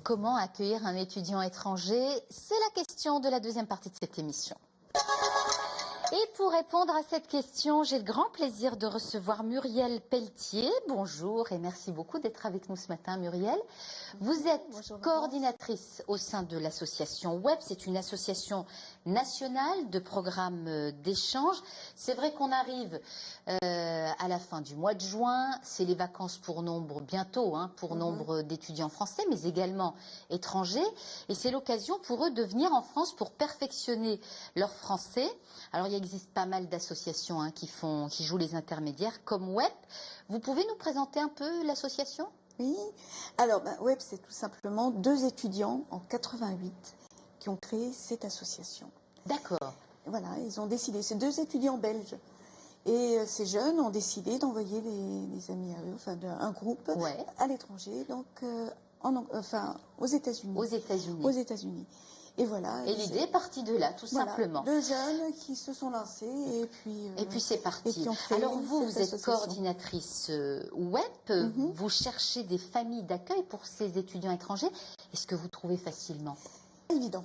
Comment accueillir un étudiant étranger? C'est la question de la deuxième partie de cette émission. Et pour répondre à cette question, j'ai le grand plaisir de recevoir Muriel Pelletier. Bonjour et merci beaucoup d'être avec nous ce matin, Muriel. Vous êtes coordinatrice au sein de l'association WEP. C'est une association nationale de programmes d'échange. C'est vrai qu'on arrive à la fin du mois de juin. C'est les vacances pour nombre, bientôt, pour nombre d'étudiants français, mais également étrangers. Et c'est l'occasion pour eux de venir en France pour perfectionner leur français. Alors, il existe pas mal d'associations qui jouent les intermédiaires, comme WEP. Vous pouvez nous présenter un peu l'association? Oui. Alors, WEP, c'est tout simplement 2 étudiants en 88 qui ont créé cette association. D'accord. Voilà, ils ont décidé. C'est 2 étudiants belges. Et ces jeunes ont décidé d'envoyer des amis à eux, enfin un groupe à l'étranger, donc aux États-Unis. Aux États-Unis. Et voilà. Et l'idée est partie de là, tout simplement. 2 jeunes qui se sont lancés et puis c'est parti. Alors vous êtes coordinatrice WEP, vous cherchez des familles d'accueil pour ces étudiants étrangers. Est-ce que vous trouvez facilement? Pas évident.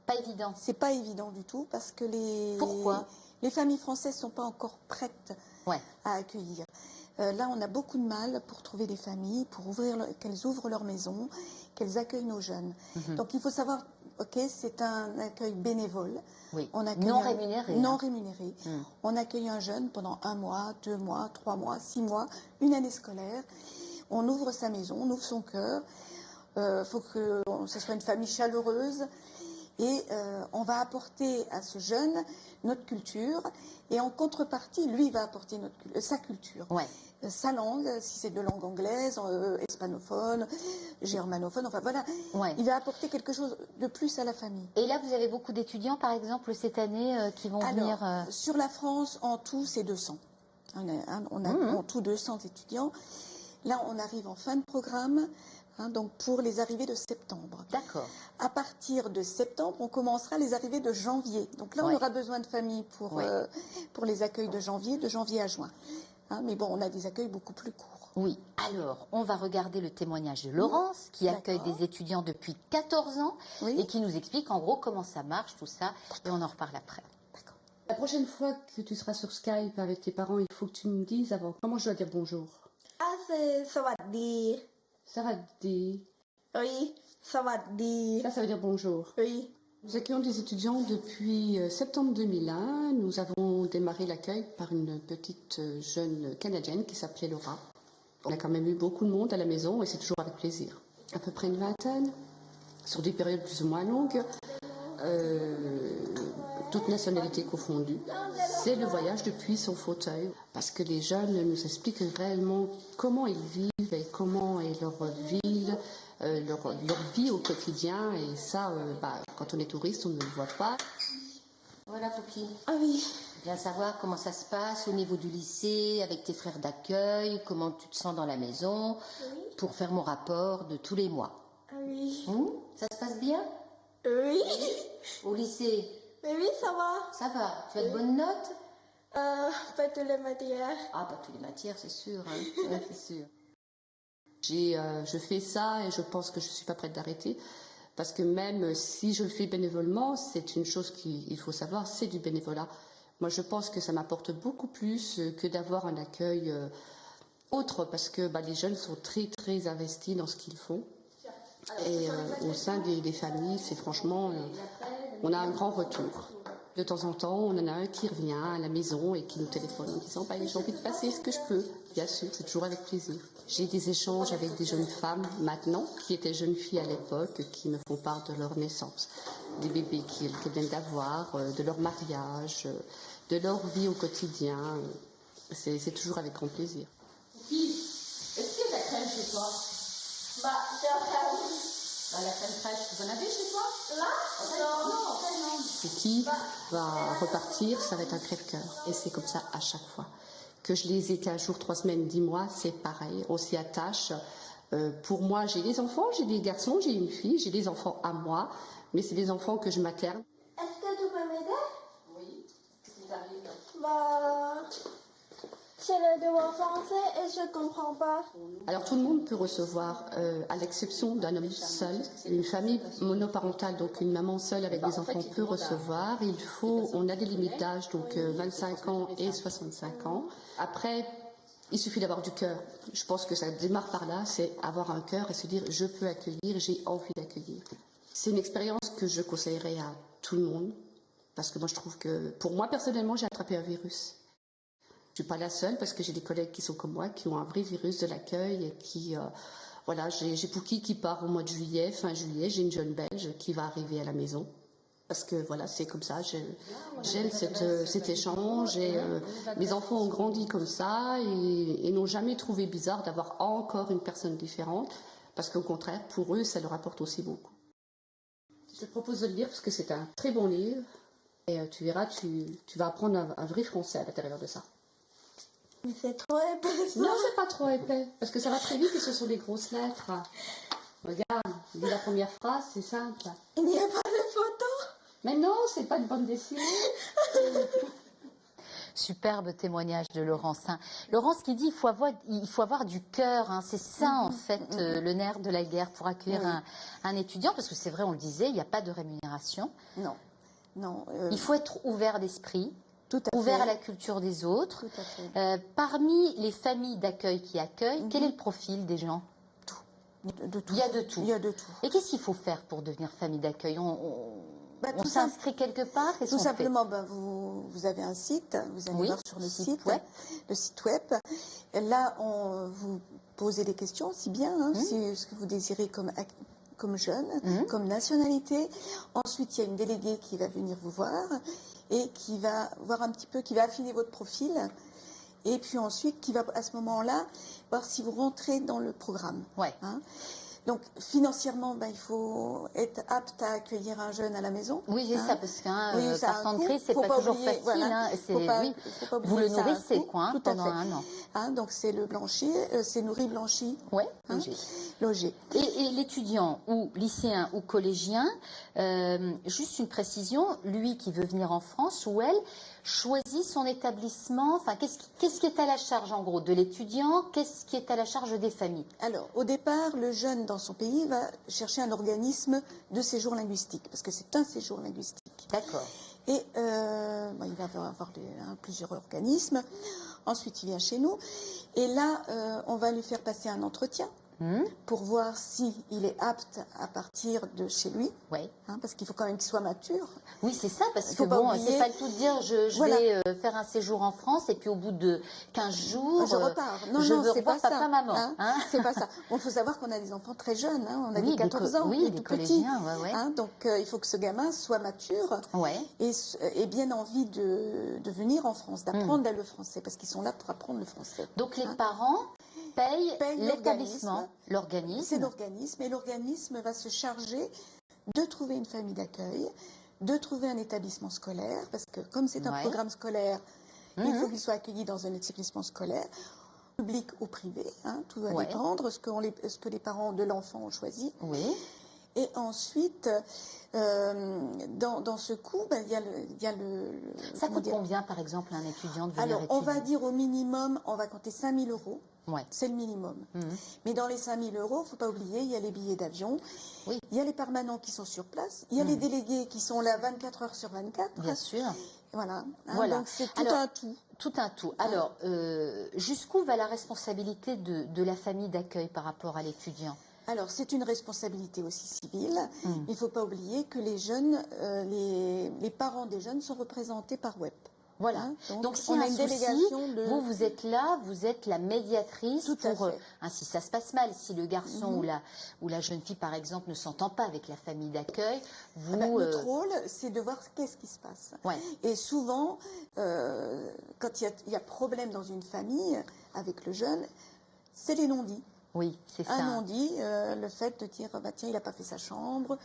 Pas évident. C'est pas évident du tout parce que Pourquoi? Les familles françaises sont pas encore prêtes à accueillir. Là, on a beaucoup de mal pour trouver des familles, pour qu'elles ouvrent leur maison, qu'elles accueillent nos jeunes. Donc, il faut savoir, c'est un accueil bénévole. Oui. On Non rémunéré. Non rémunéré. On accueille un jeune pendant 1 mois, 2 mois, 3 mois, 6 mois, une année scolaire. On ouvre sa maison, on ouvre son cœur. Faut que ce soit une famille chaleureuse. Et on va apporter à ce jeune notre culture. Et en contrepartie, lui, il va apporter sa culture. Sa langue, si c'est de langue anglaise, hispanophone, germanophone, enfin voilà. Il va apporter quelque chose de plus à la famille. Et là, vous avez beaucoup d'étudiants, par exemple, cette année, qui vont venir... Sur la France, en tout, c'est 200. On a en tout 200 étudiants. Là, on arrive en fin de programme. Donc pour les arrivées de septembre. D'accord. À partir de septembre, on commencera les arrivées de janvier. Donc là, on aura besoin de familles pour les accueils de janvier à juin. Mais bon, on a des accueils beaucoup plus courts. Oui. Alors, on va regarder le témoignage de Laurence, qui accueille des étudiants depuis 14 ans et qui nous explique en gros comment ça marche, tout ça. Et on en reparle après. D'accord. La prochaine fois que tu seras sur Skype avec tes parents, il faut que tu me dises avant comment je dois dire bonjour. C'est Sawaddi. Sawaddi. Oui, Sawaddi. Ça veut dire bonjour. Oui. Nous accueillons des étudiants depuis septembre 2001. Nous avons démarré l'accueil par une petite jeune Canadienne qui s'appelait Laura. On a quand même eu beaucoup de monde à la maison et c'est toujours avec plaisir. À peu près une vingtaine, sur des périodes plus ou moins longues, toutes nationalités confondues. C'est le voyage depuis son fauteuil, parce que les jeunes nous expliquent réellement comment ils vivent et comment est leur ville, leur vie au quotidien. Et ça, quand on est touriste, on ne le voit pas. Voilà, Poupie. Ah oui. Bien savoir comment ça se passe au niveau du lycée, avec tes frères d'accueil, comment tu te sens dans la maison, pour faire mon rapport de tous les mois. Ah oui. Ça se passe bien? Oui. Au lycée? Oui, ça va. Ça va. Tu as de bonnes notes? Pas toutes les matières. Ah, pas toutes les matières, c'est sûr. C'est sûr. Je fais ça et je pense que je ne suis pas prête d'arrêter. Parce que même si je le fais bénévolement, c'est une chose qu'il faut savoir, c'est du bénévolat. Moi, je pense que ça m'apporte beaucoup plus que d'avoir un accueil autre, parce que les jeunes sont très, très investis dans ce qu'ils font. Et au sein des familles, c'est franchement, on a un grand retour. De temps en temps, on en a un qui revient à la maison et qui nous téléphone en disant j'ai envie de passer, est-ce que je peux? Bien sûr, c'est toujours avec plaisir. J'ai des échanges avec des jeunes femmes maintenant, qui étaient jeunes filles à l'époque, qui me font part de leur naissance, des bébés qu'elles viennent d'avoir, de leur mariage, de leur vie au quotidien. C'est toujours avec grand plaisir. Est-ce qu'il y a de la crème chez toi? La crème fraîche, vous en avez chez toi? Là? Non. Qui va repartir, ça va être un crève-cœur. Et c'est comme ça à chaque fois. Que je les ai 15 jours, 3 semaines, 10 mois, c'est pareil. On s'y attache. Pour moi, j'ai des enfants, j'ai des garçons, j'ai une fille, j'ai des enfants à moi. Mais c'est des enfants que je materne. Est-ce que tu peux m'aider? Oui. Qu'est-ce qui t'arrive? J'ai le devoir français et je comprends pas. Alors tout le monde peut recevoir, à l'exception d'un homme seul. Une famille monoparentale, donc une maman seule avec des enfants peut recevoir. On a des limites d'âge, donc 25 ans et 65 ans. Après, il suffit d'avoir du cœur. Je pense que ça démarre par là, c'est avoir un cœur et se dire je peux accueillir, j'ai envie d'accueillir. C'est une expérience que je conseillerais à tout le monde, parce que moi je trouve que, pour moi personnellement, j'ai attrapé un virus. Je ne suis pas la seule parce que j'ai des collègues qui sont comme moi, qui ont un vrai virus de l'accueil et qui, voilà, j'ai Pouki qui part au mois de juillet, fin juillet, j'ai une jeune Belge qui va arriver à la maison. Parce que voilà, c'est comme ça, j'aime cet échange et mes enfants ont grandi comme ça et n'ont jamais trouvé bizarre d'avoir encore une personne différente parce qu'au contraire, pour eux, ça leur apporte aussi beaucoup. Je te propose de le lire parce que c'est un très bon livre et tu verras, tu vas apprendre un vrai français à l'intérieur de ça. Mais c'est trop épais. Non, c'est pas trop épais, parce que ça va très vite et ce sont des grosses lettres. Regarde, lis la première phrase, c'est simple. Il n'y a pas de photo. Mais non, c'est pas une bande dessinée. Superbe témoignage de Laurence. Hein. Laurence qui dit il faut avoir du cœur. Hein. C'est ça, en fait, le nerf de la guerre pour accueillir un étudiant. Parce que c'est vrai, on le disait, il n'y a pas de rémunération. Non, non. Il faut être ouvert d'esprit. Tout à Ouvert fait. à la culture des autres. Tout à fait. Parmi les familles d'accueil qui accueillent, quel est le profil des gens? De tout. Il y a de tout. Il y a de tout. Et qu'est-ce qu'il faut faire pour devenir famille d'accueil? On Tout s'inscrit quelque part? Tout simplement, vous avez un site, vous allez voir sur le site web. Le site web. Et là, vous posez des questions, si bien, hein, si ce que vous désirez comme jeune, comme nationalité. Ensuite, il y a une déléguée qui va venir vous voir et qui va voir un petit peu, qui va affiner votre profil. Et puis ensuite, qui va à ce moment-là voir si vous rentrez dans le programme. Ouais. Hein. Donc financièrement, il faut être apte à accueillir un jeune à la maison. Oui, c'est ça, parce qu'un partant de crise, c'est Faut pas toujours oublier, facile. voilà. Hein, Faut pas vous le oublier que ça a un nourrissez coût. quoi, Tout à pendant fait. un an. Hein, donc c'est le blanchi, c'est nourri blanchi. Oui, hein, logé. Et l'étudiant ou lycéen ou collégien, juste une précision, lui qui veut venir en France ou elle choisit son établissement. Enfin, qu'est-ce qui est à la charge en gros de l'étudiant? Qu'est-ce qui est à la charge des familles? Alors, au départ, le jeune dans son pays va chercher un organisme de séjour linguistique, parce que c'est un séjour linguistique. D'accord. Et il va avoir plusieurs organismes. Ensuite, il vient chez nous. Et là, on va lui faire passer un entretien pour voir s'il est apte à partir de chez lui. Oui. Hein, parce qu'il faut quand même qu'il soit mature. Oui, c'est ça, parce que Faut pas bon, oublier- c'est pas le tout de dire je vais faire un séjour en France et puis au bout de 15 jours, Je repars. Non, je non, veux c'est revoir pas ça. papa, maman. Hein, Hein, c'est pas ça. Il faut savoir qu'on a des enfants très jeunes. Hein, on a oui, des 14 ans, oui, des des tout petits. collégiens, ouais. Hein, donc, il faut que ce gamin soit mature Ouais. et bien envie de venir en France, d'apprendre le français, parce qu'ils sont là pour apprendre le français. Donc les Hein. parents payent Payent l'établissement, C'est l'organisme. l'organisme, et l'organisme va se charger de trouver une famille d'accueil, de trouver un établissement scolaire, parce que comme c'est un programme scolaire, il faut qu'il soit accueilli dans un établissement scolaire, public ou privé, hein, tout va dépendre, ce que les parents de l'enfant ont choisi. Oui. Et ensuite, dans ce coût, il y a le Ça comment coûte dire combien, par exemple, à un étudiant de venir Alors, étudier? on va dire au minimum, on va compter 5 000 euros. Ouais. C'est le minimum. Mais dans les 5 000 euros, il ne faut pas oublier, il y a les billets d'avion, Oui. il y a les permanents qui sont sur place, il y a les délégués qui sont là 24 heures sur 24. Bien sûr. Voilà. Hein, Voilà. Donc c'est tout Alors, un tout. Tout un tout. Alors, jusqu'où va la responsabilité de la famille d'accueil par rapport à l'étudiant? Alors, c'est une responsabilité aussi civile. Il ne faut pas oublier que les jeunes, les parents des jeunes sont représentés par WEP. Voilà. Hein, Donc, si on y a a un une souci, délégation de... vous êtes là, vous êtes la médiatrice Tout à pour... fait. si ça se passe mal, si le garçon ou la jeune fille, par exemple, ne s'entend pas avec la famille d'accueil, vous... notre rôle, c'est de voir qu'est-ce qui se passe. Ouais. Et souvent, quand il y a problème dans une famille avec le jeune, c'est les non-dits. Oui, c'est ça. Un non-dit, le fait de dire, tiens, il n'a pas fait sa chambre.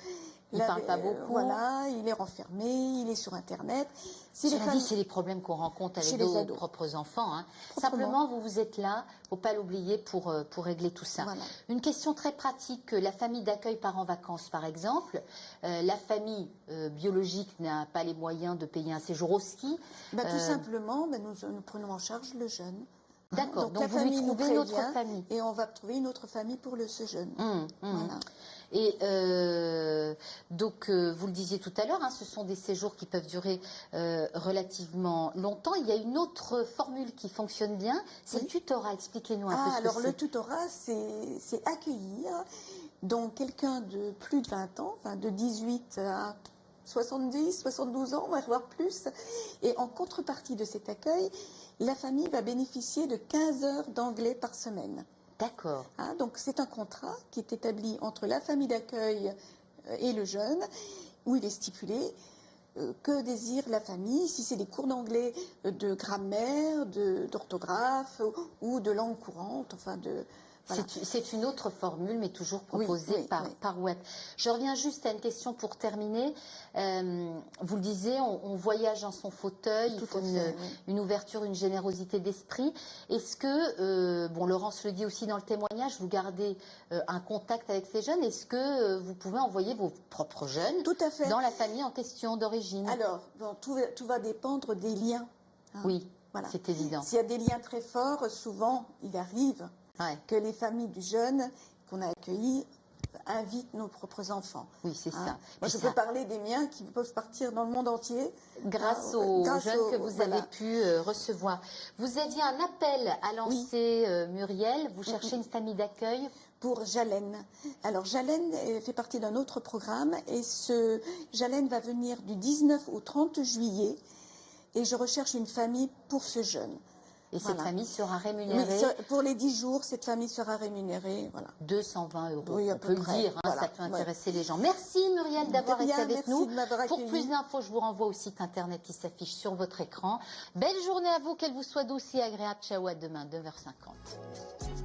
Il ne parle pas beaucoup. Voilà, il est renfermé, il est sur Internet. C'est les problèmes qu'on rencontre avec nos propres enfants. Hein. Simplement, vous êtes là, il ne faut pas l'oublier pour régler tout ça. Voilà. Une question très pratique, la famille d'accueil part en vacances, par exemple. La famille biologique n'a pas les moyens de payer un séjour au ski. Tout simplement, nous prenons en charge le jeune. D'accord, donc la vous lui famille nous trouvez une autre prévient famille. et on va trouver une autre famille pour ce jeune. Voilà. Et donc, vous le disiez tout à l'heure, hein, ce sont des séjours qui peuvent durer relativement longtemps. Il y a une autre formule qui fonctionne bien, c'est le tutorat. Expliquez-nous un peu ce alors que le c'est. tutorat, c'est accueillir donc quelqu'un de plus de 20 ans, enfin de 18 à 70, 72 ans, voire plus. Et en contrepartie de cet accueil, la famille va bénéficier de 15 heures d'anglais par semaine. D'accord. Donc c'est un contrat qui est établi entre la famille d'accueil et le jeune, où il est stipulé que désire la famille, si c'est des cours d'anglais de grammaire, d'orthographe ou de langue courante, enfin de... Voilà. C'est une autre formule, mais toujours proposée par web. Je reviens juste à une question pour terminer. Vous le disiez, on voyage dans son fauteuil, il faut une ouverture, une générosité d'esprit. Est-ce que, Laurence le dit aussi dans le témoignage, vous gardez un contact avec ces jeunes? Est-ce que vous pouvez envoyer vos propres jeunes Tout à fait. dans la famille en question d'origine? Alors, tout va dépendre des liens. Oui, voilà. C'est évident. S'il y a des liens très forts, souvent, il arrive que les familles du jeune qu'on a accueillis invitent nos propres enfants. Oui, c'est ça. Moi, je peux parler des miens qui peuvent partir dans le monde entier. Grâce aux jeunes que vous avez pu recevoir. Vous aviez un appel à lancer, Muriel. Vous cherchez une famille d'accueil pour Jalène. Alors, Jalène fait partie d'un autre programme et Jalène va venir du 19 au 30 juillet et je recherche une famille pour ce jeune. Et cette famille sera rémunérée? Oui, pour les 10 jours, cette famille sera rémunérée. 220 €. Oui, on peut le dire, ça peut intéresser les gens. Merci Muriel d'avoir été avec nous. Pour plus d'infos, je vous renvoie au site internet qui s'affiche sur votre écran. Belle journée à vous, qu'elle vous soit douce et agréable. Ciao, à demain, 9h50.